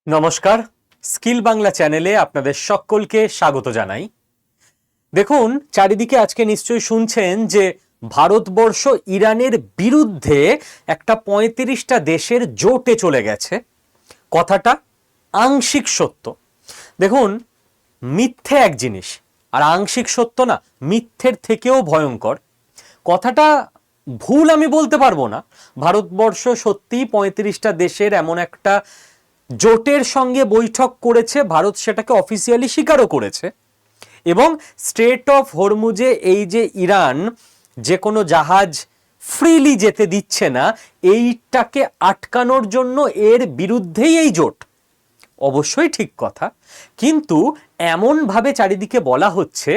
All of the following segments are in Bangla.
নমস্কার, স্কিল বাংলা চ্যানেলে আপনাদের সকলকে স্বাগত জানাই। দেখুন, চারিদিকে আজকে নিশ্চয়ই শুনছেন যে ভারতবর্ষ ইরানের বিরুদ্ধে একটা ৩৫টা দেশের জোটে চলে গেছে। কথাটা আংশিক সত্য। দেখুন, মিথ্যে এক জিনিস, আর আংশিক সত্য না মিথ্যের থেকেও ভয়ঙ্কর। কথাটা ভুল আমি বলতে পারবো না। ভারতবর্ষ সত্যিই ৩৫টা দেশের এমন একটা জোটের সঙ্গে বৈঠক করেছে, ভারত সেটাকে অফিসিয়ালি স্বীকারও করেছে। এবং স্ট্রেট অফ হরমুজে এই যে ইরান যে কোনো জাহাজ ফ্রিলি যেতে দিচ্ছে না, এইটাকে আটকানোর জন্য এর বিরুদ্ধেই এই জোট। অবশ্যই ঠিক কথা, কিন্তু এমনভাবে চারিদিকে বলা হচ্ছে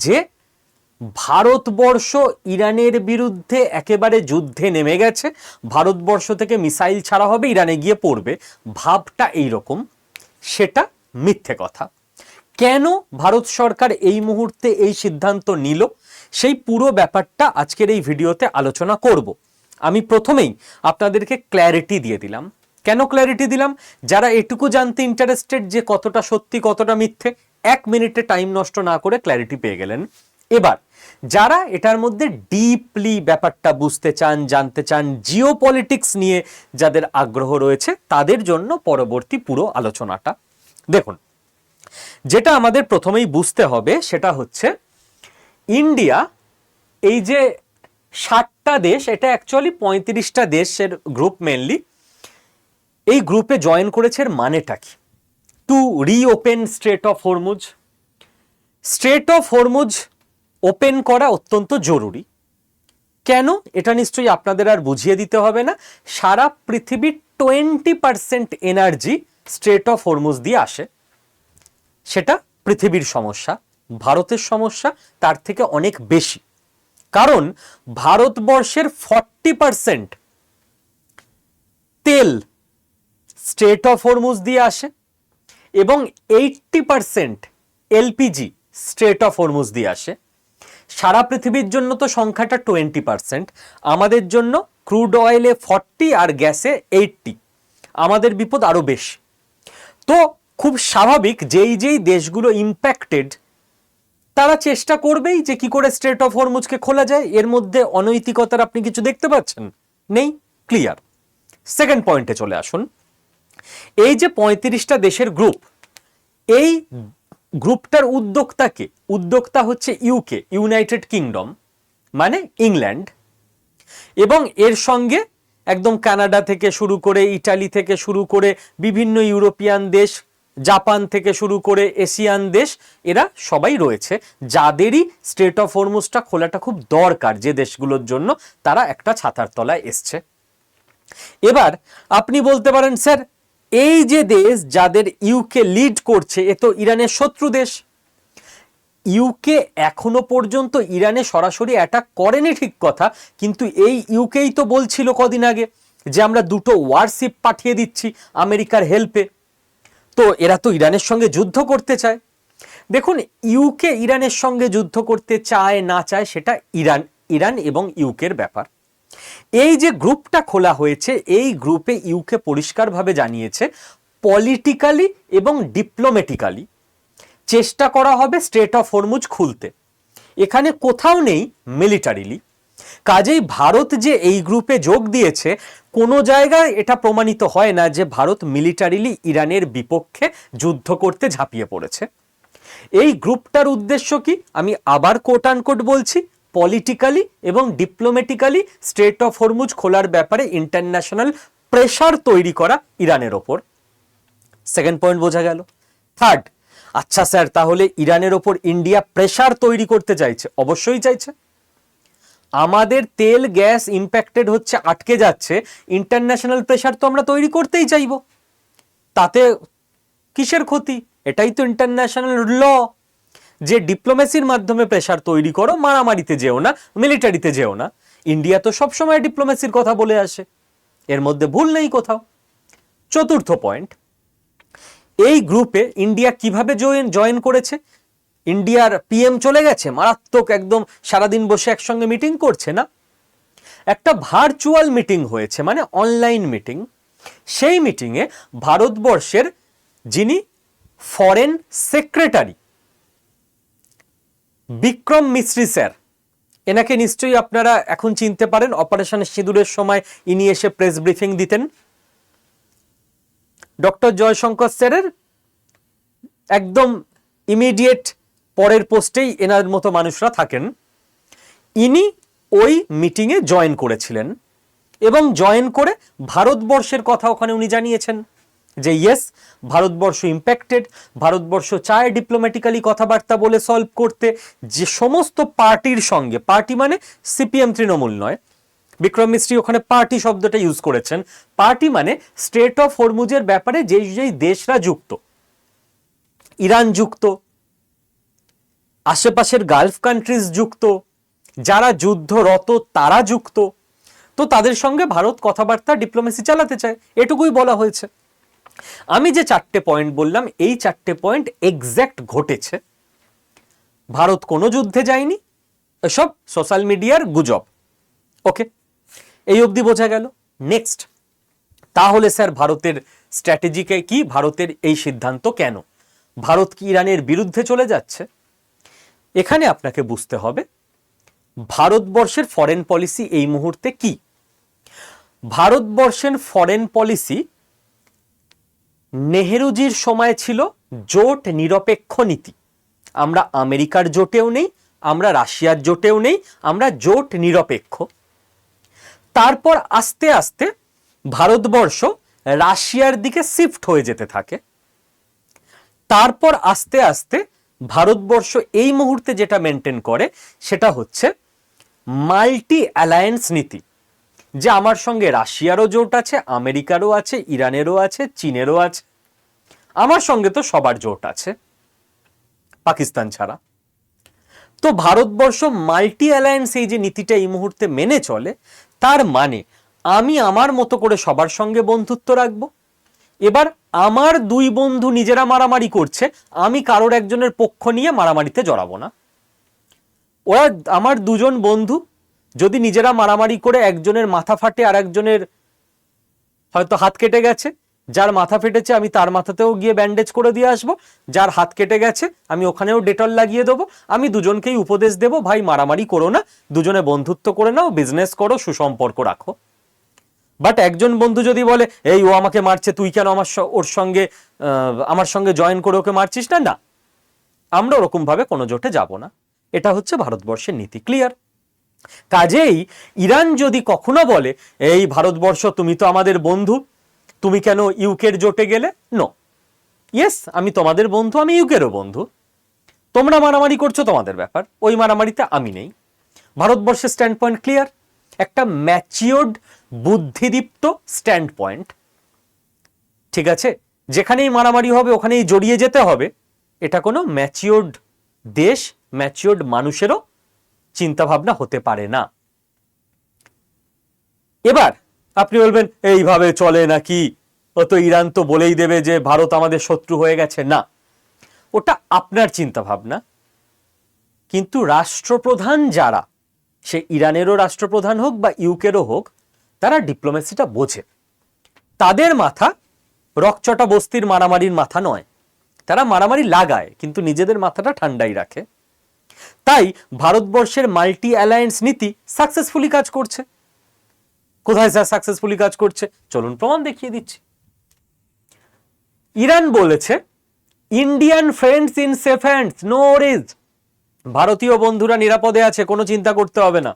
যে ভারতবর্ষ ইরানের বিরুদ্ধে একেবারে যুদ্ধে নেমে গেছে, ভারতবর্ষ থেকে মিসাইল ছাড়া হবে, ইরানে গিয়ে পড়বে। ভাবটা এইরকম, সেটা মিথ্যে কথা। কেন ভারত সরকার এই মুহূর্তে এই সিদ্ধান্ত নিল, সেই পুরো ব্যাপারটা আজকের এই ভিডিওতে আলোচনা করব। আমি প্রথমেই আপনাদেরকে ক্ল্যারিটি দিয়ে দিলাম। কেন ক্ল্যারিটি দিলাম? যারা এটুকু জানতে ইন্টারেস্টেড যে কতটা সত্যি কতটা মিথ্যে, 1 মিনিটে টাইম নষ্ট না করে ক্ল্যারিটি পেয়ে গেলেন। এবার যারা এটার মধ্যে ডিপলি ব্যাপারটা বুঝতে চান, জানতে চান, জিও পলিটিক্স নিয়ে যাদের আগ্রহ রয়েছে, তাদের জন্য পরবর্তী পুরো আলোচনাটা দেখুন। যেটা আমাদের প্রথমেই বুঝতে হবে সেটা হচ্ছে ইন্ডিয়া, এই যে 60টা দেশ, এটা অ্যাকচুয়ালি 35টা দেশের গ্রুপ মেনলি, এই গ্রুপে জয়েন করেছে। এর মানেটা কি? To reopen strait of Hormuz. Strait of Hormuz open করা অত্যন্ত জরুরি। কেন? এটা নিশ্চয়ই আপনাদের আর বুঝিয়ে দিতে হবে না। সারা পৃথিবীর 20% এনার্জি স্ট্রেট অফ হরমুজ দিয়ে আসে। সেটা পৃথিবীর সমস্যা, ভারতের সমস্যা তার থেকে অনেক বেশি। কারণ ভারতবর্ষের 40% তেল স্ট্রেট অফ হরমুজ দিয়ে আসে এবং 80% এলপিজি স্ট্রেট অফ হরমুজ দিয়ে আসে। সারা পৃথিবীর জন্য তো সংখ্যাটা 20%, আমাদের জন্য ক্রুড অয়েলে 40 আর গ্যাসে 80, আমাদের বিপদ আরো বেশি। তো খুব স্বাভাবিক যেই দেশগুলো ইম্প্যাক্টেড, তারা চেষ্টা করবেই যে কি করে স্ট্রেট অফ হরমুজকে খোলা যায়। এর মধ্যে অনৈতিকতার আপনি কিছু দেখতে পাচ্ছেন? নেই, ক্লিয়ার। সেকেন্ড পয়েন্টে চলে আসুন। এই যে 35টা দেশের গ্রুপ, এই গ্রুপটার উদ্যোক্তা হচ্ছে ইউকে, ইউনাইটেড কিংডম, মানে ইংল্যান্ড, এবং এর সঙ্গে একদম কানাডা থেকে শুরু করে, ইটালি থেকে শুরু করে বিভিন্ন ইউরোপিয়ান দেশ, জাপান থেকে শুরু করে এশিয়ান দেশ, এরা সবাই রয়েছে, যাদেরই স্ট্রেট অফ হরমুজটা খোলাটা খুব দরকার, যে দেশগুলোর জন্য তারা একটা ছাতার তলায় এসছে। এবার আপনি বলতে পারেন, স্যার এই যে দেশ যাদের ইউকে লিড করছে, এ তো ইরানের শত্রু দেশ। ইউকে এখনো পর্যন্ত ইরানে সরাসরি অ্যাটাক করেনি, ঠিক কথা, কিন্তু এই ইউকেই তো বলছিল কদিন আগে যে আমরা 2টো ওয়ারশিপ পাঠিয়ে দিচ্ছি আমেরিকার হেল্পে। তো এরা তো ইরানের সঙ্গে যুদ্ধ করতে চায়। দেখুন, ইউকে ইরানের সঙ্গে যুদ্ধ করতে চায় না চায় সেটা ইরান এবং ইউকের ব্যাপার। এই যে গ্রুপটা খোলা হয়েছে, এই গ্রুপে ইউকে পরিষ্কারভাবে জানিয়েছে পলিটিক্যালি এবং ডিপ্লোম্যাটিক্যালি চেষ্টা করা হবে স্ট্রেট অফ হরমুজ খুলতে। এখানে কোথাও নেই মিলিটারিলি। কাজেই ভারত যে এই গ্রুপে যোগ দিয়েছে, কোনো জায়গায় এটা প্রমাণিত হয় না যে ভারত মিলিটারিলি ইরানের বিপক্ষে যুদ্ধ করতে ঝাঁপিয়ে পড়েছে। এই গ্রুপটার উদ্দেশ্য কি? আমি আবার কোট আনকোট বলছি, পলিটিক্যালি এবং ডিপ্লোম্যাটিক্যালি স্ট্রেট অফ হরমুজ খোলার ব্যাপারে ইন্টারন্যাশনাল প্রেসার তৈরি করা ইরানের ওপর। সেকেন্ড পয়েন্ট বোঝা গেল। থার্ড, আচ্ছা স্যার, তাহলে ইরানের ওপর ইন্ডিয়া প্রেসার তৈরি করতে চাইছে? অবশ্যই চাইছে। আমাদের তেল গ্যাস ইম্প্যাক্টেড হচ্ছে, আটকে যাচ্ছে, ইন্টারন্যাশনাল প্রেসার তো আমরা তৈরি করতেই চাইব। তাতে কিসের ক্ষতি? এটাই তো ইন্টারন্যাশনাল ল, যে ডিপ্লোমেসির মাধ্যমে প্রেসার তৈরি করো, মারামারিতে যেও না, মিলিটারিতে যেও না। ইন্ডিয়া তো সবসময় ডিপ্লোমেসির কথা বলে আসে, এর মধ্যে ভুল নেই কোথাও। চতুর্থ পয়েন্ট, এই গ্রুপে ইন্ডিয়া কিভাবে জয়েন করেছে? ইন্ডিয়ার পিএম চলে গেছে, মারাত্মক একদম সারাদিন বসে একসঙ্গে মিটিং করছে না, একটা ভার্চুয়াল মিটিং হয়েছে, মানে অনলাইন মিটিং। সেই মিটিংয়ে ভারতবর্ষের যিনি foreign secretary Vikram Misri sir, এনাকে নিশ্চয়ই আপনারা এখন চিনতে পারেন, অপারেশন সিঁদুরের সময় ইনি এসে প্রেস ব্রিফিং দিতেন। ডক্টর জয়শঙ্কর স্যারের একদম ইমিডিয়েট পরের পোস্টেই এনার মতো মানুষরা থাকেন। ইনি ওই মিটিংয়ে জয়েন করেছিলেন এবং জয়েন করে ভারতবর্ষের কথা ওখানে উনি জানিয়েছেন যে ইয়েস, ভারতবর্ষ ইম্প্যাক্টেড, ভারতবর্ষ চায় ডিপ্লোম্যাটিক্যালি কথাবার্তা বলে সলভ করতে। যে সমস্ত পার্টির সঙ্গে, পার্টি মানে সিপিএম তৃণমূল নয়, বিক্রম মিশ্রি ওখানে পার্টি শব্দটা ইউজ করেছেন। পার্টি মানে স্ট্রেট অফ হরমুজের ব্যাপারে যেই যেই দেশরা যুক্ত, ইরান যুক্ত, আশেপাশের গালফ কান্ট্রিজ যুক্ত, যারা যুদ্ধরত তারা যুক্ত, তো তাদের সঙ্গে ভারত কথাবার্তা ডিপ্লোমেসি চালাতে চায়, এটুকুই বলা হয়েছে। আমি যে 4টে পয়েন্ট বললাম, এই 4টে পয়েন্ট এক্স্যাক্ট ঘটেছে। ভারত কোনো যুদ্ধে যায়নি, এসব সোশ্যাল মিডিয়ার গুজব। ওকে, এই অবধি বোঝা গেল। নেক্সট, তাহলে স্যার ভারতের স্ট্র্যাটেজিকে কি, ভারতের এই সিদ্ধান্ত কেন? ভারত কি ইরানের বিরুদ্ধে চলে যাচ্ছে? এখানে আপনাকে বুঝতে হবে ভারতবর্ষের ফরেন পলিসি এই মুহূর্তে কি। ভারতবর্ষের ফরেন পলিসি নেহেরুজির সময় ছিল জোট নিরপেক্ষ নীতি। আমরা আমেরিকার জোটেও নেই, আমরা রাশিয়ার জোটেও নেই, আমরা জোট নিরপেক্ষ। তারপর আস্তে আস্তে ভারতবর্ষ রাশিয়ার দিকে শিফট হয়ে যেতে থাকে। তারপর আস্তে আস্তে ভারতবর্ষ এই মুহূর্তে যেটা মেনটেন করে সেটা হচ্ছে মাল্টি অ্যালায়েন্স নীতি, যে আমার সঙ্গে রাশিয়ারও জোট আছে, আমেরিকারও আছে, ইরানেরও আছে, চীনেরও আছে, আমার সঙ্গে তো সবার জোট আছে পাকিস্তান ছাড়া। তো ভারতবর্ষ মাল্টি অ্যালায়েন্স এই যে নীতিটা এই মুহূর্তে মেনে চলে, তার মানে আমি আমার মতো করে সবার সঙ্গে বন্ধুত্ব রাখবো। এবার আমার দুই বন্ধু নিজেরা মারামারি করছে, আমি কারোর একজনের পক্ষ নিয়ে মারামারিতে জড়াবো না। ওরা আমার দুজন বন্ধু যদি নিজেরা মারামারি করে একজনের মাথা ফাটে আর একজনের হয়তো হাত কেটে গেছে, যার মাথা ফেটেছে আমি তার মাথাতেও গিয়ে ব্যান্ডেজ করে দিয়ে আসবো, যার হাত কেটে গেছে আমি ওখানেও ডেটল লাগিয়ে দেবো। আমি দুজনকেই উপদেশ দেবো, ভাই মারামারি করো না, দুজনে বন্ধুত্ব করে নাও, বিজনেস করো, সুসম্পর্ক রাখো। বাট একজন বন্ধু যদি বলে এই ও আমাকে মারছে, তুই কেন ওর সঙ্গে আমার সঙ্গে জয়েন করে ওকে মারছিস না, না, আমরা ওরকম ভাবে কোনো জোটে যাব না। এটা হচ্ছে ভারতবর্ষের নীতি। ক্লিয়ার? কাজেই ইরান যদি কখনো বলে এই ভারতবর্ষ তুমি তো আমাদের বন্ধু, তুমি কেন ইউকের জোটে গেলে, নো, ইয়েস আমি তোমাদের বন্ধু, আমি ইউকেরও বন্ধু, তোমরা মারামারি করছো তোমাদের ব্যাপার, ওই মারামারিতে আমি নেই। ভারতবর্ষের স্ট্যান্ড পয়েন্ট ক্লিয়ার, একটা ম্যাচিওর্ড বুদ্ধিদীপ্ত স্ট্যান্ড পয়েন্ট। ঠিক আছে, যেখানেই মারামারি হবে ওখানেই জড়িয়ে যেতে হবে, এটা কোনো ম্যাচিওর্ড দেশ, ম্যাচিওর্ড মানুষেরও চিন্তা ভাবনা হতে পারে না। এবার আপনি বলবেন এইভাবে চলে নাকি, ও তো ইরান তো বলেই দেবে যে ভারত আমাদের শত্রু হয়ে গেছে। না, ওটা আপনার চিন্তা ভাবনা, কিন্তু রাষ্ট্রপ্রধান যারা, সে ইরানেরও রাষ্ট্রপ্রধান হোক বা ইউকেরও হোক, তারা ডিপ্লোমেসিটা বোঝে। তাদের মাথা রকচটা বস্তির মারামারির মাথা নয়, তারা মারামারি লাগায় কিন্তু নিজেদের মাথাটা ঠান্ডাই রাখে। তাই ভারতবর্ষের মাল্টি অ্যালায়েন্স নীতি সাকসেসফুলি কাজ করছে। কোথায় স্যার সাকসেসফুলি কাজ করছে? চলুন প্রমাণ দেখিয়ে দিচ্ছি। ইরান বলেছে Indian friends in safe hands, no worries, ভারতীয় বন্ধুরা নিরাপদে আছে, কোনো চিন্তা করতে হবে না।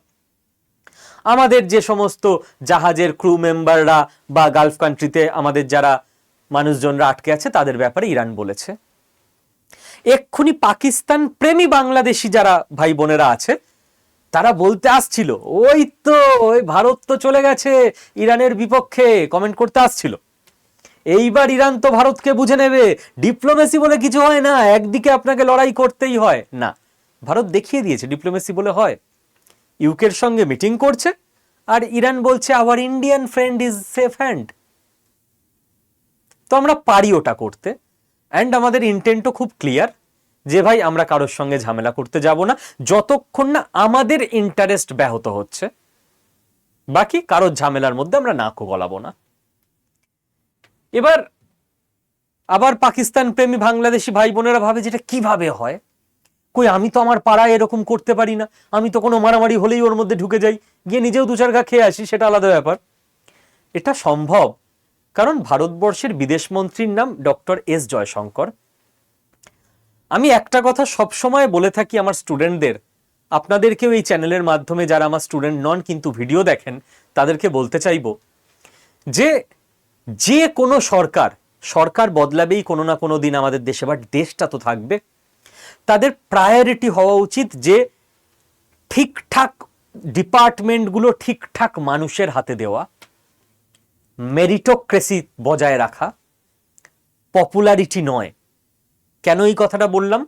আমাদের যে সমস্ত জাহাজের ক্রু মেম্বাররা বা গালফ কান্ট্রিতে আমাদের যারা মানুষজনরা আটকে আছে তাদের ব্যাপারে ইরান বলেছে। এক্ষুনি পাকিস্তান প্রেমী বাংলাদেশি যারা ভাই বোনেরা আছে তারা বলতে আসছিল ওই তো ওই ভারত তো চলে গেছে ইরানের বিপক্ষে, কমেন্ট করতে আসছিল। এইবার ইরান তো ভারতকে বুঝে নেবে, ডিপ্লোমেসি বলে কিছু হয় না, একদিকে আপনাকে লড়াই করতেই হয় না। ভারত দেখিয়ে দিয়েছে ডিপ্লোমেসি বলে হয়। ইউকের সঙ্গে মিটিং করছে আর ইরান বলছে hour Indian friend is safe hand. তো আমরা পারি ওটা করতে, অ্যান্ড আমাদের ইন্টেন্টও খুব ক্লিয়ার যে ভাই আমরা কারোর সঙ্গে ঝামেলা করতে যাব না যতক্ষণ না আমাদের ইন্টারেস্ট ব্যাহত হচ্ছে, বাকি কারোর ঝামেলার মধ্যে আমরা নাকও গলাবো না। এবার আবার পাকিস্তান প্রেমী বাংলাদেশি ভাই বোনেরা ভাবে যেটা কিভাবে হয়, কই আমি তো আমার পাড়ায় এরকম করতে পারি না, আমি তো কোনো মারামারি হলেই ওর মধ্যে ঢুকে যাই, গিয়ে নিজেও দু চার ঘা খেয়ে আসি, সেটা আলাদা ব্যাপার। এটা সম্ভব, কারণ ভারতবর্ষের বিদেশ মন্ত্রীর নাম ডক্টর এস জয়শঙ্কর। আমি একটা কথা সবসময় বলে থাকি আমার স্টুডেন্টদের, আপনাদেরকেও এই চ্যানেলের মাধ্যমে, যারা আমার স্টুডেন্ট নন কিন্তু ভিডিও দেখেন, তাদেরকে বলতে চাইবো যে যে কোনো সরকার বদলাবেই কোনো না কোনো দিন আমাদের দেশে, বাট দেশটা তো থাকবে। তাদের প্রায়োরিটি হওয়া উচিত যে ঠিকঠাক ডিপার্টমেন্টগুলো ঠিকঠাক মানুষের হাতে দেওয়া, মেরিটোক্রেসি বজায় রাখা, পপুলারিটি নয়। কেন এই কথাটা বললাম?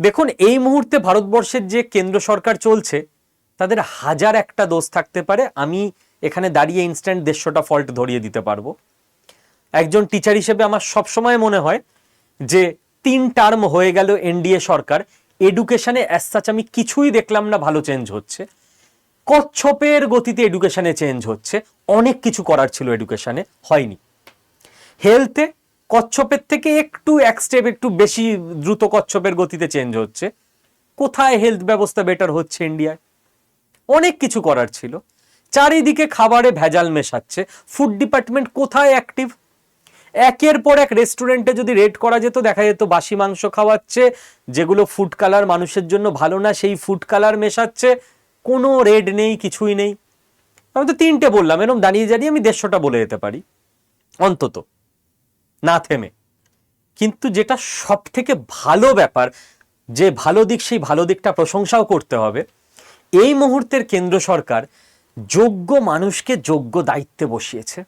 দেখুন, এই মুহূর্তে ভারতবর্ষের যে কেন্দ্র সরকার চলছে, তাদের হাজার একটা দোষ থাকতে পারে, আমি এখানে দাঁড়িয়ে ইনস্ট্যান্ট 150টা ফল্ট ধরিয়ে দিতে পারবো। একজন টিচার হিসেবে আমার সবসময় মনে হয় যে 3 টার্ম হয়ে গেল এনডিএ সরকার, এডুকেশনে অ্যাজ সাচ আমি কিছুই দেখলাম না ভালো চেঞ্জ হচ্ছে। কচ্ছপের গতিতে এডুকেশনে চেঞ্জ হচ্ছে, অনেক কিছু করার ছিল এডুকেশনে, হয়নি। হেলথে কচ্ছপের থেকে এক স্টেপ একটু বেশি দ্রুত কচ্ছপের গতিতে চেঞ্জ হচ্ছে। কোথায় হেলথ ব্যবস্থা বেটার হচ্ছে ইন্ডিয়ায়? অনেক কিছু করার ছিল। চারিদিকে খাবারে ভেজাল মেশাচ্ছে, ফুড ডিপার্টমেন্ট কোথায় অ্যাক্টিভ? একের পর এক রেস্টুরেন্টে যদি রেড করা যেত, দেখা যেত বাসি মাংস খাওয়াচ্ছে, যেগুলো ফুড কালার মানুষের জন্য ভালো না, সেই ফুড কালার মেশাচ্ছে। কোনো রেড নেই, কিছুই নেই। আমি তো 3টে বললাম, এরকম দাঁড়িয়ে দাঁড়িয়ে আমি 150টা বলে যেতে পারি অন্তত, না থেমে। কিন্তু যেটা সব থেকে ভালো ব্যাপার, যে ভালো দিক, সেই ভালো দিকটা প্রশংসাও করতে হবে। এই মুহূর্তের কেন্দ্র সরকার যোগ্য মানুষকে যোগ্য দায়িত্বে বসিয়েছে।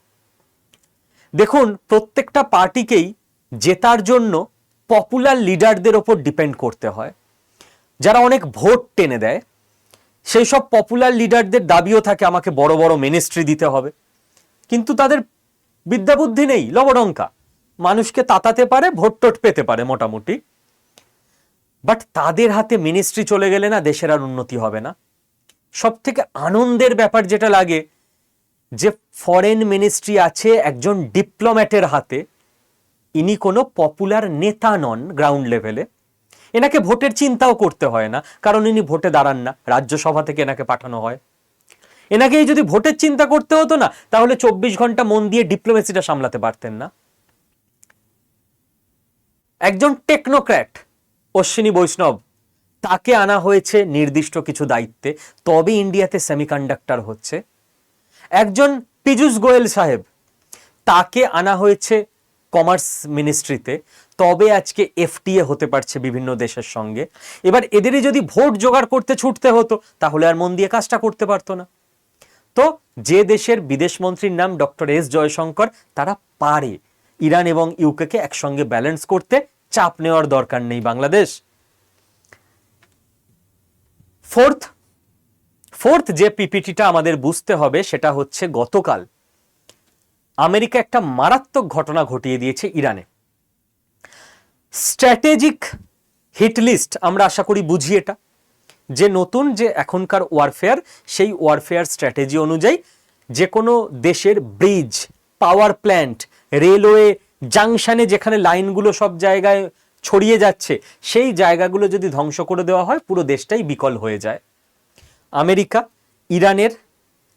দেখুন, প্রত্যেকটা পার্টিকেই জেতার জন্য পপুলার লিডারদের ওপর ডিপেন্ড করতে হয়, যারা অনেক ভোট টেনে দেয়। সেই সব পপুলার লিডারদের দাবিও থাকে আমাকে বড় বড় মিনিস্ট্রি দিতে হবে, কিন্তু তাদের বিদ্যা বুদ্ধি নেই, লবডঙ্কা, মানুষকে তাতাতে পারে, ভোট টোট পেতে পারে মোটামুটি, বাট তাদের হাতে মিনিস্ট্রি চলে গেলে না দেশের আর উন্নতি হবে না। সব থেকে আনন্দের ব্যাপার যেটা লাগে, যে ফরেন মিনিস্ট্রি আছে একজন ডিপ্লোম্যাটের হাতে, ইনি কোনো পপুলার নেতা নন গ্রাউন্ড লেভেলে, এনাকে ভোটের চিন্তাও করতে হয় না, কারণ ইনি ভোটে দাঁড়ান না, রাজ্যসভা থেকে এনাকে পাঠানো হয়। এনাকে যদি ভোটের চিন্তা করতে হতো না, তাহলে 24 ঘন্টা মন দিয়ে ডিপ্লোমেসিটা সামলাতে পারতেন না। একজন টেকনোক্র্যাট অশ্বিনী বৈষ্ণব, তাকে আনা হয়েছে নির্দিষ্ট কিছু দায়িত্বে, তবে ইন্ডিয়াতে সেমিকন্ডাক্টর হচ্ছে। একজন পীযূষ গোয়েল সাহেব, তাকে আনা হয়েছে কমার্স মিনিস্ট্রিতে, তবে আজকে এফটিএ হতে পারছে বিভিন্ন দেশের সঙ্গে। এবার এদেরই যদি ভোট জোগাড় করতে ছুটতে হতো, তাহলে আর মন দিয়ে কাজটা করতে পারতো না। তো যে দেশের বিদেশ মন্ত্রীর নাম ডক্টর এস জয়শঙ্কর, তারা পারে ইরান এবং ইউকেকে একসঙ্গে ব্যালেন্স করতে, চাপ নেওয়ার দরকার নেই বাংলাদেশ। ফোর্থ যে পিপিটিটা আমাদের বুঝতে হবে, সেটা হচ্ছে গতকাল আমেরিকা একটা মারাত্মক ঘটনা ঘটিয়ে দিয়েছে ইরানে। স্ট্র্যাটেজিক হিট লিস্ট আমরা আশা করি বুঝি, এটা যে নতুন যে এখনকার ওয়ারফেয়ার, সেই ওয়ারফেয়ার স্ট্র্যাটেজি অনুযায়ী যে কোনো দেশের ব্রিজ, পাওয়ার প্ল্যান্ট, রেলওয়ে জাংশনে যেখানে লাইনগুলো সব জায়গায় ছড়িয়ে যাচ্ছে, সেই জায়গাগুলো যদি ধ্বংস করে দেওয়া হয়, পুরো দেশটাই বিকল হয়ে যায়। আমেরিকা ইরানের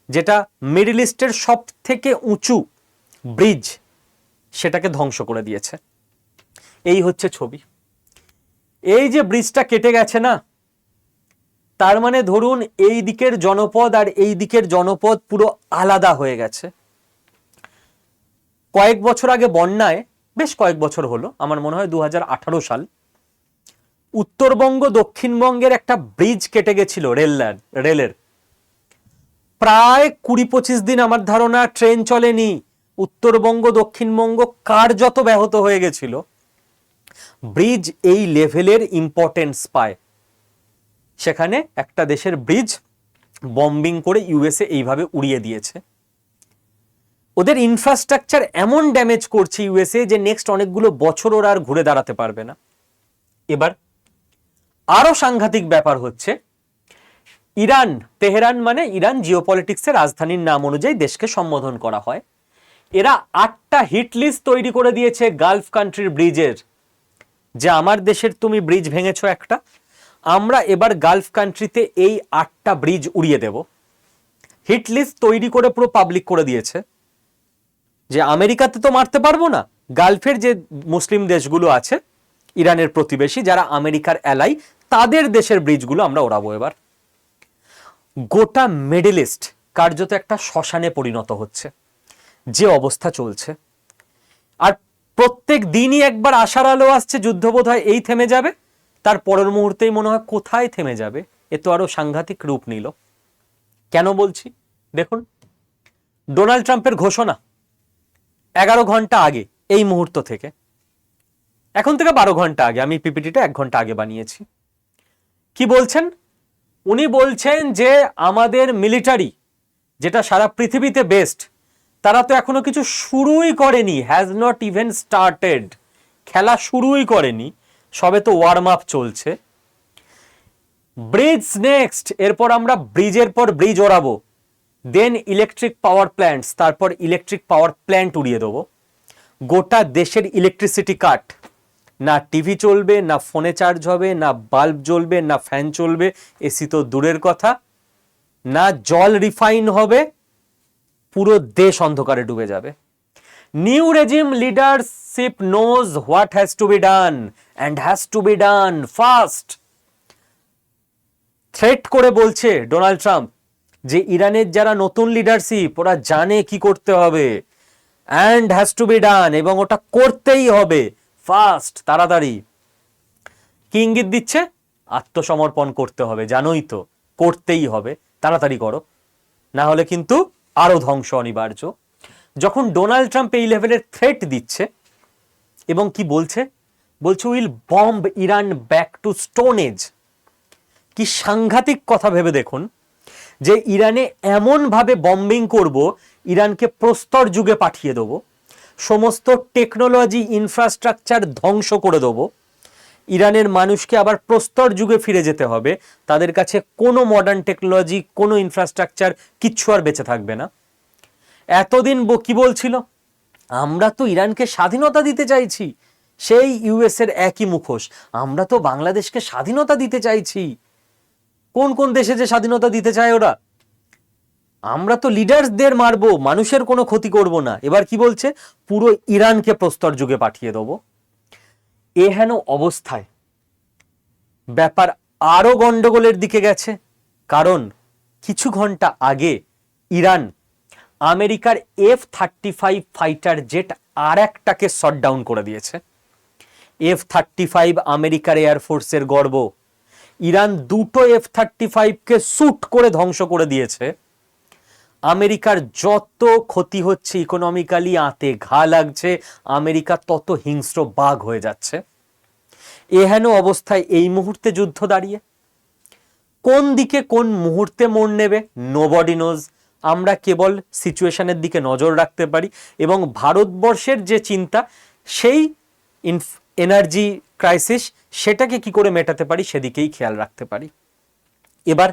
যেটা মিডল ইস্টের সব থেকে উঁচু ব্রিজ, সেটাকে ধ্বংস করে দিয়েছে। এই হচ্ছে ছবি। এই যে ব্রিজটা কেটে গেছে না, তার মানে ধরুন এই দিকের জনপদ আর এই দিকের জনপদ পুরো আলাদা হয়ে গেছে। কয়েক বছর আগে বন্যায়, বেশ কয়েক বছর হলো, আমার মনে হয় 2018 সাল, উত্তরবঙ্গ দক্ষিণবঙ্গের একটা ব্রিজ কেটে গেছিল রেলের। প্রায় 20-25 দিন আমার ধারণা ট্রেন চলেনি। উত্তরবঙ্গ দক্ষিণবঙ্গ কার্যত ব্যাহত হয়ে গেছিল। ব্রিজ এই লেভেলের ইম্পর্টেন্স পায়, সেখানে একটা দেশের ব্রিজ বম্বিং করে ইউএসএ এইভাবে উড়িয়ে দিয়েছে। ওদের ইনফ্রাস্ট্রাকচার এমন ড্যামেজ করছে ইউএসএ, যে নেক্সট অনেকগুলো বছর ওরা আর ঘুরে দাঁড়াতে পারবে না। এবার আরো সাংঘাতিক ব্যাপার হচ্ছে, ইরান, তেহরান মানে ইরান জিওপলিটিক্সের রাজধানীর নাম অনুযায়ী দেশকে সম্বোধন করা হয়, এরা 8টা হিট লিস্ট তৈরি করে দিয়েছে গালফ কান্ট্রির ব্রিজের, যে আমার দেশের তুমি ব্রিজ ভেঙেছো একটা, আমরা এবার গালফ কান্ট্রিতে এই 8টা ব্রিজ উড়িয়ে দেব। হিট লিস্ট তৈরি করে পুরো পাবলিক করে দিয়েছে যে আমেরিকাতে তো মারতে পারবো না, গালফের যে মুসলিম দেশগুলো আছে ইরানের প্রতিবেশী যারা আমেরিকার অ্যালাই, তাদের দেশের ব্রিজগুলো আমরা ওড়াবো এবার। গোটা মিডল ইস্ট কার্যত একটা শ্মশানে পরিণত হচ্ছে, যে অবস্থা চলছে। আর প্রত্যেক দিনই একবার আশার আলো আসছে, যুদ্ধ বোধ হয় এই থেমে যাবে, তার পরের মুহূর্তেই মনে হয় কোথায় থেমে যাবে, এ তো আরো সাংঘাতিক রূপ নিল। কেন বলছি দেখুন, ডোনাল্ড ট্রাম্পের ঘোষণা 11 ঘন্টা আগে, এই মুহূর্ত থেকে, এখন থেকে 12 ঘন্টা আগে, আমি পিপিটিটা 1 ঘন্টা আগে বানিয়েছি। কি বলছেন উনি? বলছেন যে আমাদের মিলিটারি যেটা সারা পৃথিবীতে বেস্ট, তারা তো এখনো কিছু শুরুই করেনি, হ্যাজ নট ইভেন স্টার্টেড, খেলা শুরুই করেনি, সবে তো ওয়ার্ম আপ চলছে। ব্রিজ নেক্সট, এরপর আমরা ব্রিজের পর ব্রিজ ওড়াবো, দেন ইলেকট্রিক পাওয়ার প্ল্যান্টস, তারপর ইলেকট্রিক পাওয়ার প্ল্যান্ট উড়িয়ে দেবো। গোটা দেশের ইলেকট্রিসিটি কাট, না টিভি চলবে, না ফোনে চার্জ হবে, না বাল্ব জ্বলবে, না ফ্যান চলবে, এসি তো দূরের কথা, না জল রিফাইন হবে, পুরো দেশ অন্ধকারে ডুবে যাবে। New regime leadership knows what has to be done and has to be done fast. Threat করে বলছে ডোনাল্ড ট্রাম্প যে ইরানের যারা নতুন লিডারশিপ ওরা জানে কি করতে হবে, and has to be done, এবং ওটা করতেই হবে ফাস্ট, তাড়াতাড়ি। কি ইঙ্গিত দিচ্ছে? আত্মসমর্পণ করতে হবে, জানোই তো, করতেই হবে, তাড়াতাড়ি করো, না হলে কিন্তু আরো ধ্বংস অনিবার্য। যখন ডোনাল্ড ট্রাম্প এই লেভেলের থ্রেট দিচ্ছে, এবং কি বলছে? বলছে will bomb Iran back to stone age. কি সাংঘাতিক কথা ভেবে দেখুন, যে ইরানে এমন ভাবে বম্বিং করব, ইরানকে প্রস্তর যুগে পাঠিয়ে দেবো, সমস্ত টেকনোলজি ইনফ্রাস্ট্রাকচার ধ্বংস করে দেবো, ইরানের মানুষকে আবার প্রস্তর যুগে ফিরে যেতে হবে, তাদের কাছে কোনো মডার্ন টেকনোলজি, কোনো ইনফ্রাস্ট্রাকচার কিচ্ছু আর বেঁচে থাকবে না। এতদিন কি বলছিল? আমরা তো ইরানকে স্বাধীনতা দিতে চাইছি, সেই ইউএস এর একই মুখোশ, আমরা তো বাংলাদেশকে স্বাধীনতা দিতে চাইছি। কোন কোন দেশে যে স্বাধীনতা দিতে চায় ওরা? আমরা তো লিডার্সদের মারবো, মানুষের কোনো ক্ষতি করব না। এবার কি বলছে? পুরো ইরানকে প্রস্তর যুগে পাঠিয়ে দেবো। এহেন অবস্থায় ব্যাপার আরো গন্ডগোলের দিকে গেছে, কারণ কিছু ঘন্টা আগে ইরান আমেরিকার F-35 ফাইটার জেট আর একটাকে শটডাউন করে দিয়েছে। F-35 আমেরিকার এয়ারফোর্সের গর্ব। ইরান দুটো F-35 কে শুট করে ধ্বংস করে দিয়েছে। আমেরিকার যত ক্ষতি হচ্ছে ইকোনমিক্যালি, আতে ঘা লাগছে, আমেরিকা তত হিংস্র বাঘ হয়ে যাচ্ছে। এহেন অবস্থায় এই মুহূর্তে যুদ্ধ দাঁড়িয়ে কোন দিকে কোন মুহূর্তে মোড় নেবে নোবডি নোজ। আমরা কেবল সিচুয়েশনের দিকে নজর রাখতে পারি, এবং ভারতবর্ষের যে চিন্তা, সেই এনার্জি ক্রাইসিস, সেটাকে কি করে মেটাতে পারি সেদিকেই খেয়াল রাখতে পারি। এবার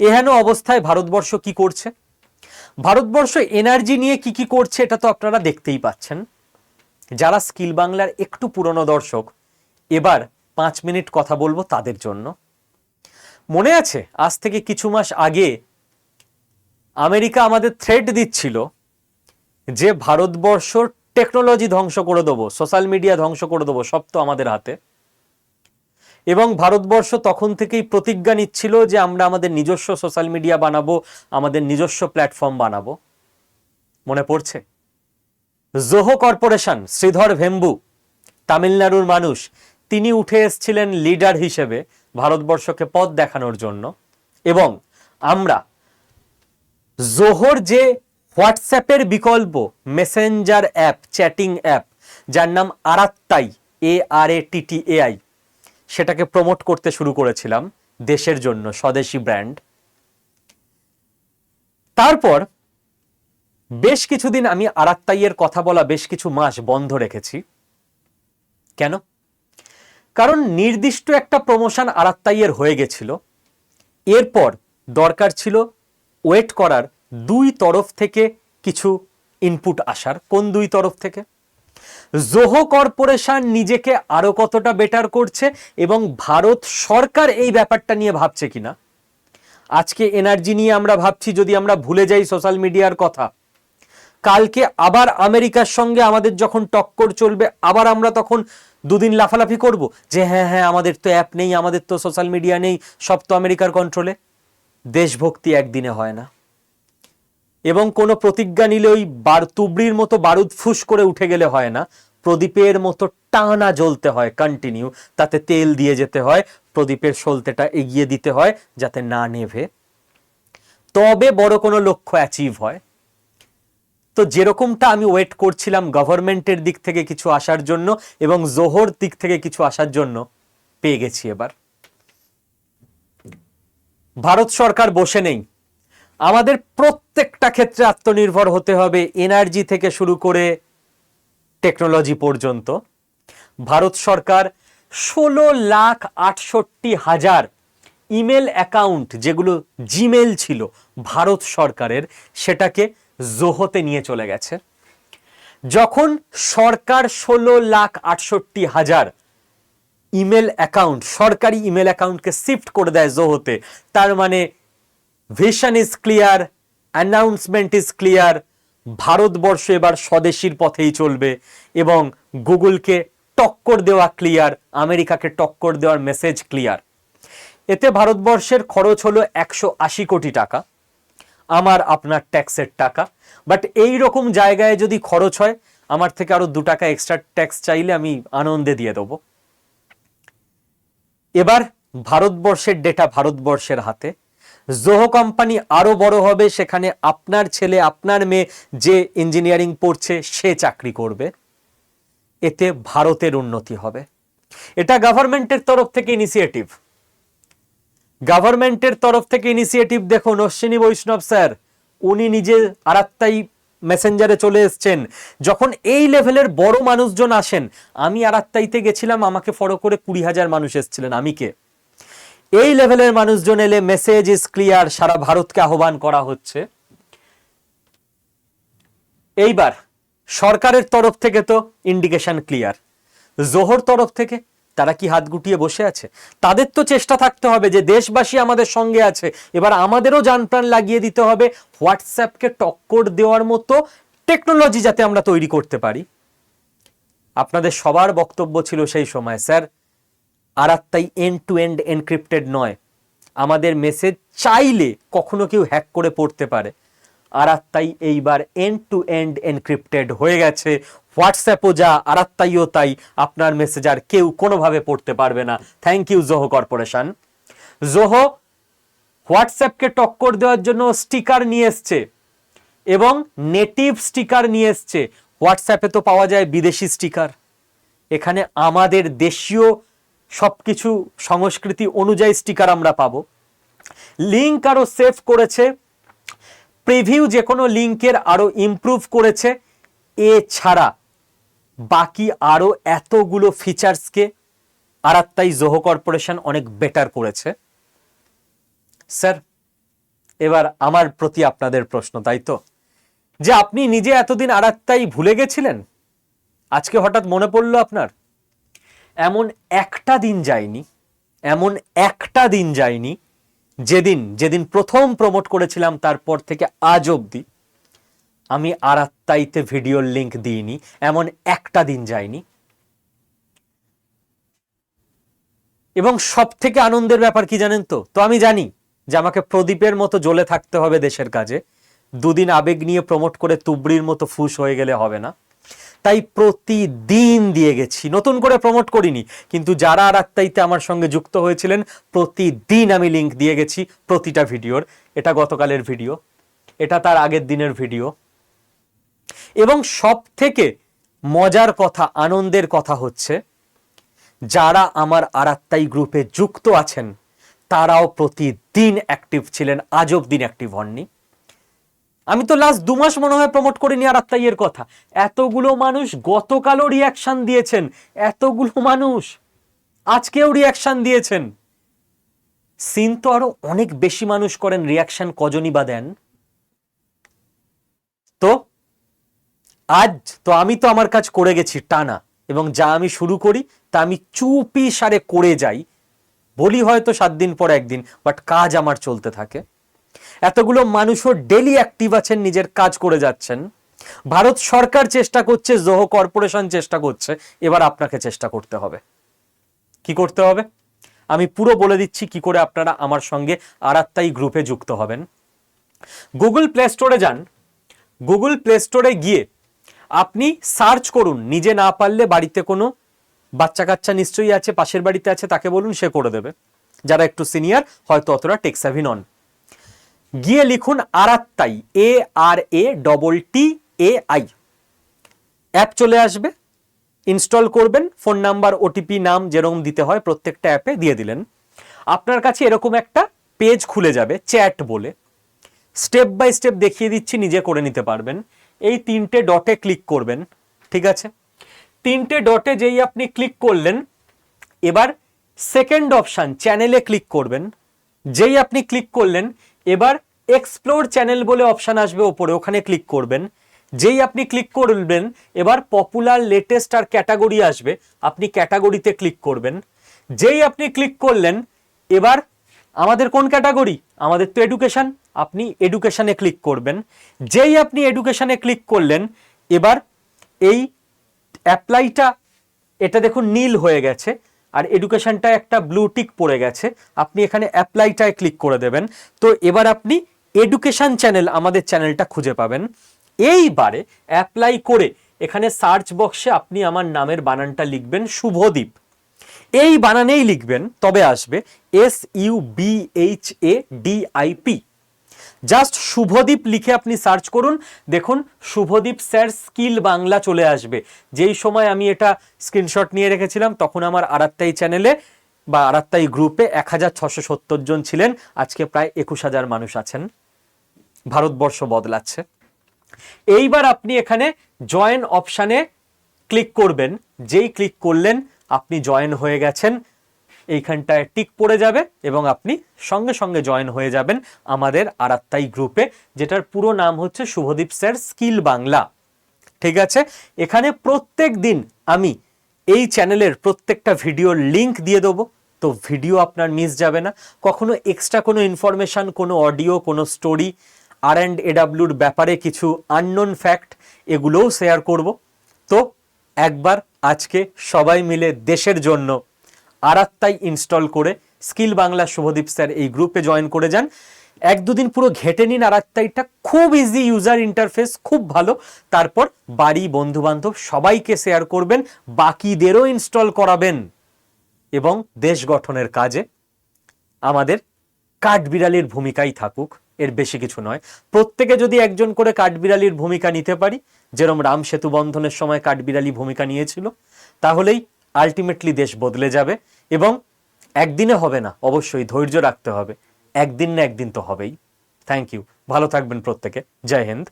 এহেন অবস্থায় ভারতবর্ষ কি করছে? ভারতবর্ষ এনার্জি নিয়ে কি কি করছে এটা তো আপনারা দেখতেই পাচ্ছেন। যারা স্কিল বাংলার একটু পুরনো দর্শক, এবার 5 মিনিট কথা বলবো তাদের জন্য। মনে আছে আজ থেকে কিছু মাস আগে আমেরিকা আমাদের থ্রেট দিচ্ছিল যে ভারতবর্ষ টেকনোলজি ধ্বংস করে দেবো, সোশ্যাল মিডিয়া ধ্বংস করে দেবো, সব তো আমাদের হাতে। এবং ভারতবর্ষ তখন থেকেই প্রতিজ্ঞা নিচ্ছিল যে আমরা আমাদের নিজস্ব সোশ্যাল মিডিয়া বানাবো, আমাদের নিজস্ব প্ল্যাটফর্ম বানাবো। মনে পড়ছে? জোহো কর্পোরেশন, শ্রীধর ভেম্বু, তামিলনাড়ুর মানুষ, তিনি উঠে এসেছিলেন লিডার হিসেবে ভারতবর্ষকে পথ দেখানোর জন্য। এবং আমরা জোহোর যে হোয়াটসঅ্যাপের বিকল্প মেসেঞ্জার অ্যাপ, চ্যাটিং অ্যাপ, যার নাম আরাত্তাই, ARATTAI, সেটাকে প্রমোট করতে শুরু করেছিলাম দেশের জন্য, স্বদেশি ব্র্যান্ড। তারপর বেশ কিছুদিন আমি আরাত্তাইয়ের কথা বলা বেশ কিছু মাস বন্ধ রেখেছি। কেন? কারণ নির্দিষ্ট একটা প্রমোশন আরাত্তাইয়ের হয়ে গেছিল, এরপর দরকার ছিল ওয়েট করার দুই তরফ থেকে কিছু ইনপুট আসার। কোন দুই তরফ থেকে? জোহো কর্পোরেশন নিজেকে আরো কতটা বেটার করছে এবং ভারত সরকার এই ব্যাপারটা নিয়ে ভাবছে কিনা। আজকে এনার্জি নিয়ে আমরা ভাবছি, যদি আমরা ভুলে যাই সোশ্যাল মিডিয়ার কথা, কালকে আবার আমেরিকার সঙ্গে আমাদের যখন টক্কর চলবে, আবার আমরা তখন দুদিন লাফালাফি করব যে হ্যাঁ হ্যাঁ আমাদের তো অ্যাপ নেই, আমাদের তো সোশ্যাল মিডিয়া নেই, সব তো আমেরিকার কন্ট্রোলে। দেশভক্তি একদিনে হয় না, এবং কোনো প্রতিজ্ঞা নিলে ওই তুবড়ির মতো বারুদ ফুস করে উঠে গেলে হয় না, প্রদীপের মতো টানা জ্বলতে হয় কন্টিনিউ, তাতে তেল দিয়ে যেতে হয়, প্রদীপের সলতেটা এগিয়ে দিতে হয় যাতে না নেভে, তবে বড় কোনো লক্ষ্য অ্যাচিভ হয়। তো যেরকমটা আমি ওয়েট করছিলাম গভর্নমেন্টের দিক থেকে কিছু আসার জন্য এবং জোহর দিক থেকে কিছু আসার জন্য, পেয়ে গেছি। এবার ভারত সরকার বসে নেই, আমাদের প্রত্যেকটা ক্ষেত্রে আত্মনির্ভর হতে হবে, এনার্জি থেকে শুরু করে টেকনোলজি পর্যন্ত। ভারত সরকার 16,68,000 ইমেল অ্যাকাউন্ট, যেগুলো জিমেল ছিল ভারত সরকারের, সেটাকে জোহোতে নিয়ে চলে গেছে। যখন সরকার 16,68,000 ইমেল অ্যাকাউন্ট, সরকারি ইমেল অ্যাকাউন্টকে শিফট করে দেয় জোহোতে, তার মানে vision is clear, announcement is clear, Bharatvarsha এবার স্বদেশীর পথেই চলবে এবং গুগলকে টক্কর দেওয়া ক্লিয়ার, আমেরিকাকে টক্কর দেওয়ার মেসেজ ক্লিয়ার। এতে ভারতবর্ষের খরচ হলো 180 কোটি টাকা, আমার আপনার ট্যাক্সের টাকা। বাট এই রকম জায়গায় যদি খরচ হয়, আমার থেকে আরো 2 টাকা এক্সট্রা ট্যাক্স চাইলে আমি আনন্দে দিয়ে দেবো। এবার ভারতবর্ষের ডেটা ভারতবর্ষের হাতে, জোহো কোম্পানি আরো বড় হবে, সেখানে আপনার ছেলে আপনার মেয়ে যে ইঞ্জিনিয়ারিং পড়ছে সে চাকরি করবে, এতে ভারতের উন্নতি হবে। এটা গভর্নমেন্টের তরফ থেকে ইনিশিয়েটিভ, গভর্নমেন্টের তরফ থেকে ইনিশিয়েটিভ। দেখুন অশ্বিনী বৈষ্ণব স্যার, উনি নিজে আরাত্তাই মেসেঞ্জারে চলে এসছেন। যখন এই লেভেলের বড় মানুষজন আসেন, আমি আরাত্তাইতে গেছিলাম, আমাকে ফলো করে 20,000 মানুষ এসেছিলেন, আমি কে? এই লেভেলের মানুষজন এলে মেসেজ ইজ ক্লিয়ার, সারা ভারতকে আহ্বান করা হচ্ছে। এইবার সরকারের তরফ থেকে তো ইন্ডিকেশন ক্লিয়ার, জোহর তরফ থেকে তারা কি হাত গুটিয়ে বসে আছে? তাদের তো চেষ্টা থাকতে হবে যে দেশবাসী আমাদের সঙ্গে আছে, এবার আমাদেরও জানপ্রাণ লাগিয়ে দিতে হবে হোয়াটসঅ্যাপকে টক্কর দেওয়ার মতো টেকনোলজি যাতে আমরা তৈরি করতে পারি। আপনাদের সবার বক্তব্য ছিল সেই সময়, sir Arattai end to end encrypted নয়, আমাদের মেসেজ চাইলে কখনো কেউ হ্যাক করে পড়তে পারে। আরাত্তাই এইবার এন্ড টু এন্ড এনক্রিপ্টেড হয়ে গেছে, হোয়াটসঅ্যাপও যা আরাত্তাইও তাই, আপনার মেসেজ আর কেউ কোনোভাবে পড়তে পারবে না। Thank you Zoho corporation. Zoho হোয়াটসঅ্যাপকে টক্কর দেওয়ার জন্য স্টিকার নিয়ে এসছে এবং নেটিভ স্টিকার নিয়ে এসছে। হোয়াটসঅ্যাপে তো পাওয়া যায় বিদেশি স্টিকার, এখানে আমাদের দেশীয় সবকিছু সংস্কৃতি অনুযায়ী স্টিকার আমরা পাবো। লিঙ্ক আরো সেভ করেছে, প্রিভিউ যে কোনো লিঙ্কের আরো ইমপ্রুভ করেছে, এছাড়া বাকি আরো এতগুলো ফিচার্সকে আরাত্তাই জোহো কর্পোরেশন অনেক বেটার করেছে। স্যার এবার আমার প্রতি আপনাদের প্রশ্ন, তাই তো, যে আপনি নিজে এতদিন আরাত্তাই ভুলে গেছিলেন, আজকে হঠাৎ মনে পড়লো আপনার? এমন একটা দিন যায়নি, এমন একটা দিন যায়নি যেদিন প্রথম প্রমোট করেছিলাম তারপর থেকে আজ অবধি আমি আরাত্তাইতে ভিডিওর লিংক দিইনি, এমন একটা দিন যায়নি। এবং সব থেকে আনন্দের ব্যাপার কি জানেন তো আমি জানি যে আমাকে প্রদীপের মতো জ্বলে থাকতে হবে দেশের কাজে, দুদিন আবেগ নিয়ে প্রমোট করে তুবড়ির মতো ফুস হয়ে গেলে হবে না, তাই প্রতিদিন দিয়ে গেছি, নতুন করে প্রমোট করিনি, কিন্তু যারা আরাত্তাইতে আমার সঙ্গে যুক্ত হয়েছিলেন প্রতিদিন আমি লিংক দিয়ে গেছি প্রতিটা ভিডিওর। এটা গতকালের ভিডিও, এটা তার আগের দিনের ভিডিও। এবং সব থেকে মজার কথা, আনন্দের কথা হচ্ছে, যারা আমার আরাত্তাই গ্রুপে যুক্ত আছেন তারাও প্রতিদিন অ্যাক্টিভ ছিলেন, আজ অবধি অ্যাক্টিভ হননি। আমি তো লাস্ট 2 মাস মনে হয় প্রমোট করিনি আরাত্তাইয়ের কথা, এতগুলো মানুষ গতকালও রিয়াকশন দিয়েছেন, এতগুলো মানুষ আজকেও রিয়াকশন দিয়েছেন। সিন তো আরো অনেক বেশি মানুষ করেন, রিয়াকশন কজনই বা দেন? তো আজ তো আমি তো আমার কাজ করে গেছি টানা, এবং যা আমি শুরু করি তা আমি চুপি সারে করে যাই, বলি হয়তো 7 দিন পর একদিন, বাট কাজ আমার চলতে থাকে। এতগুলো মানুষও ডেলি অ্যাক্টিভ আছেন, নিজের কাজ করে যাচ্ছেন। ভারত সরকার চেষ্টা করছে, জোহো কর্পোরেশন চেষ্টা করছে, এবার আপনাকে চেষ্টা করতে হবে। কি করতে হবে আমি পুরো বলে দিচ্ছি কি করে আপনারা আমার সঙ্গে আরাত্তাই গ্রুপে যুক্ত হবেন। গুগল প্লে স্টোরে যান, গুগল প্লে স্টোরে গিয়ে আপনি সার্চ করুন, নিজে না পারলে বাড়িতে কোনো বাচ্চা কাচ্চা নিশ্চয়ই আছে, পাশের বাড়িতে আছে, তাকে বলুন, সে করে দেবে। যারা একটু সিনিয়র হয়তো অতটা টেকসাভি নন, গিয়ে লিখুন আরাত্তাই, ARATTAI, অ্যাপ চলে আসবে, ইনস্টল করবেন, ফোন নাম্বার, ওটিপি, নাম যেরকম দিতে হয় প্রত্যেকটা অ্যাপে দিয়ে দিলেন। আপনার কাছে এরকম একটা পেজ খুলে যাবে, চ্যাট বলে। স্টেপ বাই স্টেপ দেখিয়ে দিচ্ছি, নিজে করে নিতে পারবেন। এই 3টে ডটে ক্লিক করবেন, ঠিক আছে? 3টে ডটে যেই আপনি ক্লিক করলেন, এবার সেকেন্ড অপশান চ্যানেলে ক্লিক করবেন। যেই আপনি ক্লিক করলেন, এবার এক্সপ্লোর চ্যানেল বলে অপশান আসবে ওপরে, ওখানে ক্লিক করবেন। যেই আপনি ক্লিক করবেন, এবার পপুলার, লেটেস্ট আর ক্যাটাগরি আসবে, আপনি ক্যাটাগরিতে ক্লিক করবেন। যেই আপনি ক্লিক করলেন, এবার আমাদের কোন ক্যাটাগরি? আমাদের তো এডুকেশন, আপনি এডুকেশনে ক্লিক করবেন। যেই আপনি এডুকেশনে ক্লিক করলেন, এবার এই অ্যাপ্লাইটা, এটা দেখুন নীল হয়ে গেছে, আর এডুকেশনটা একটা ব্লু টিক পড়ে গেছে, আপনি এখানে অ্যাপ্লাইটায় ক্লিক করে দেবেন। তো এবার আপনি এডুকেশন চ্যানেল, আমাদের চ্যানেলটা খুঁজে পাবেন। এইবারে অ্যাপ্লাই করে এখানে সার্চ বক্সে আপনি আমার নামের বানানটা লিখবেন, শুভদীপ, এই বানানেই লিখবেন, তবে আসবে SUBHADIP। জাস্ট শুভদীপ লিখে আপনি সার্চ করুন, দেখুন শুভদীপ স্যার স্কিল বাংলা চলে আসবে। যেই সময় আমি এটা স্ক্রিনশট নিয়ে রেখেছিলাম, তখন আমার আরাত্তাই চ্যানেলে বা আরাত্তাই গ্রুপে 1670 জন ছিলেন, আজকে প্রায় 21,000 মানুষ আছেন। ভারতবর্ষ বদলাচ্ছে। এইবার আপনি এখানে জয়েন অপশানে ক্লিক করবেন। যেই ক্লিক করলেন, আপনি জয়েন হয়ে গেছেন, এইখানটায় টিক পড়ে যাবে এবং আপনি সঙ্গে সঙ্গে জয়েন হয়ে যাবেন আমাদের আরাত্তাই গ্রুপে, যেটার পুরো নাম হচ্ছে শুভদীপ স্যার স্কিল বাংলা। ঠিক আছে? এখানে প্রত্যেক দিন আমি এই চ্যানেলের প্রত্যেকটা ভিডিওর লিংক দিয়ে দেবো, তো ভিডিও আপনার মিস যাবে না। কখনো এক্সট্রা কোনো ইনফরমেশন, কোনো অডিও, কোনো স্টোরি, R&AWর ব্যাপারে কিছু আননোন ফ্যাক্ট, এগুলোও শেয়ার করব। তো একবার আজকে সবাই মিলে দেশের জন্য আরাত্তাই ইনস্টল করে স্কিল বাংলা শুভদীপ স্যার এই গ্রুপে জয়েন করে যান। 1-2 দিন পুরো ঘেটে নিন আরাত্তাইটা, খুব ইজি ইউজার ইন্টারফেস, খুব ভালো। তারপর বাড়ি, বন্ধু বান্ধব সবাইকে শেয়ার করবেন, বাকিদেরও ইনস্টল করাবেন, এবং দেশ গঠনের কাজে আমাদের কাঠবিড়ালির ভূমিকাই থাকুক, এর বেশি কিছু নয়। প্রত্যেকে যদি একজন করে কাঠবিড়ালির ভূমিকা নিতে পারি, যেরকম রাম সেতু বন্ধনের সময় কাঠবিড়ালি ভূমিকা নিয়েছিল, তাহলেই আলটিমেটলি দেশ বদলে যাবে। এবং একদিনে হবে না, অবশ্যই ধৈর্য রাখতে হবে, একদিন না একদিন তো হবেই। থ্যাংক ইউ, ভালো থাকবেন প্রত্যেকে। জয় হিন্দ।